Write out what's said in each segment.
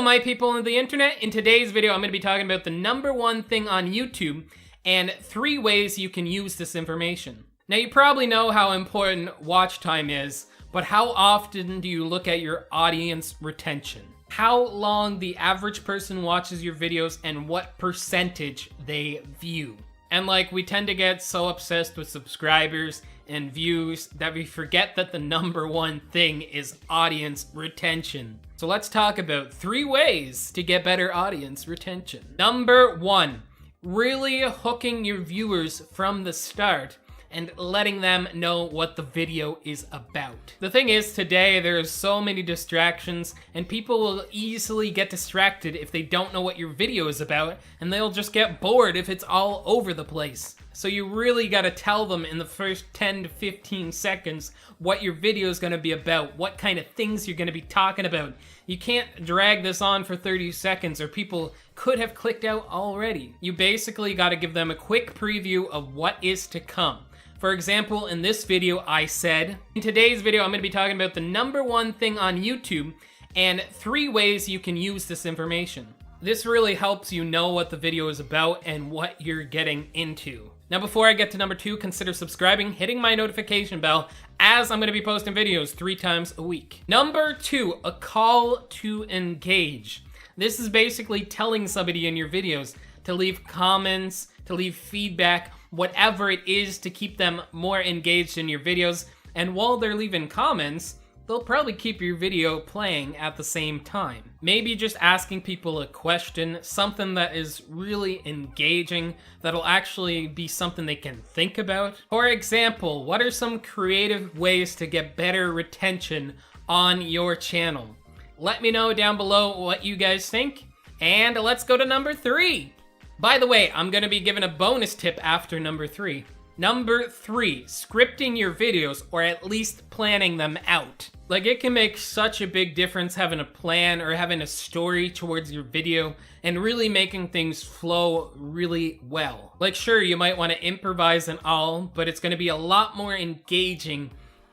my people of the internet. In today's video, I'm going to be talking about the #1 thing on YouTube and 3 ways you can use this information. Now, you probably know how important watch time is, but how often do you look at your audience retention? How long the average person watches your videos and what percentage they view? And like, we tend to get so obsessed with subscribers and views that we forget that the #1 thing is audience retention. So let's talk about 3 ways to get better audience retention. Number 1, really hooking your viewers from the start and letting them know what the video is about. The thing is, today there's so many distractions and people will easily get distracted if they don't know what your video is about, and they'll just get bored if it's all over the place. So you really gotta tell them in the first 10 to 15 seconds what your video is gonna be about, what kind of things you're gonna be talking about. You can't drag this on for 30 seconds or people could have clicked out already. You basically gotta give them a quick preview of what is to come. For example, in this video, I said, in today's video, I'm going to be talking about the #1 thing on YouTube and 3 ways you can use this information. This really helps you know what the video is about and what you're getting into. Now, before I get to number 2, consider subscribing, hitting my notification bell, as I'm going to be posting videos 3 times a week. Number 2, a call to engage. This is basically telling somebody in your videos to leave comments, to leave feedback, whatever it is to keep them more engaged in your videos. And while they're leaving comments, they'll probably keep your video playing at the same time. Maybe just asking people a question, something that is really engaging, that'll actually be something they can think about. For example, what are some creative ways to get better retention on your channel? Let me know down below what you guys think. And let's go to number 3. By the way, I'm going to be giving a bonus tip after number 3. Number 3, scripting your videos, or at least planning them out. Like, it can make such a big difference having a plan or having a story towards your video and really making things flow really well. Like, sure, you might want to improvise and all, but it's going to be a lot more engaging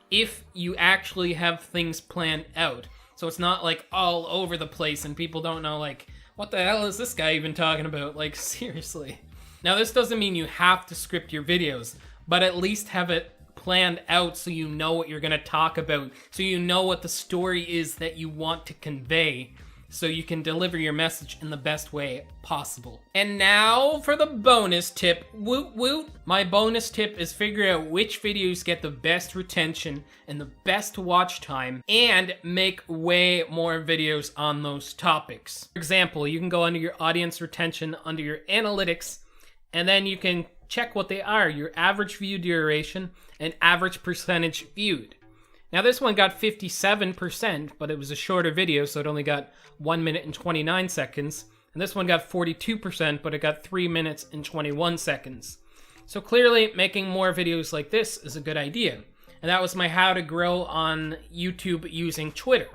if you actually have things planned out. So it's not like all over the place and people don't know, like, what the hell is this guy even talking about? Like, seriously. Now, this doesn't mean you have to script your videos, but at least have it planned out so you know what you're going to talk about, so you know what the story is that you want to convey, so you can deliver your message in the best way possible. And now for the bonus tip. Woot woot. My bonus tip is figure out which videos get the best retention and the best watch time and make way more videos on those topics. For example, you can go under your audience retention, under your analytics, and then you can check what they are, your average view duration and average percentage viewed. Now, this one got 57%, but it was a shorter video, so it only got 1 minute and 29 seconds. And this one got 42%, but it got 3 minutes and 21 seconds. So clearly, making more videos like this is a good idea. And that was my how to grow on YouTube using Twitter.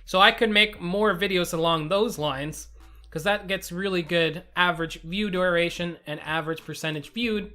So I could make more videos along those lines, because that gets really good average view duration and average percentage viewed.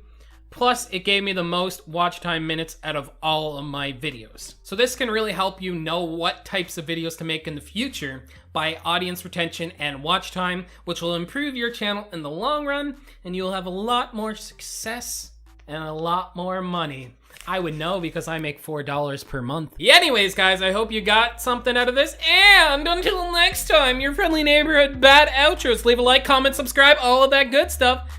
Plus, it gave me the most watch time minutes out of all of my videos. So this can really help you know what types of videos to make in the future by audience retention and watch time, which will improve your channel in the long run, and you'll have a lot more success and a lot more money. I would know because I make $4 per month. Anyways, guys, I hope you got something out of this, and until next time, your friendly neighborhood bad outros. Leave a like, comment, subscribe, all of that good stuff.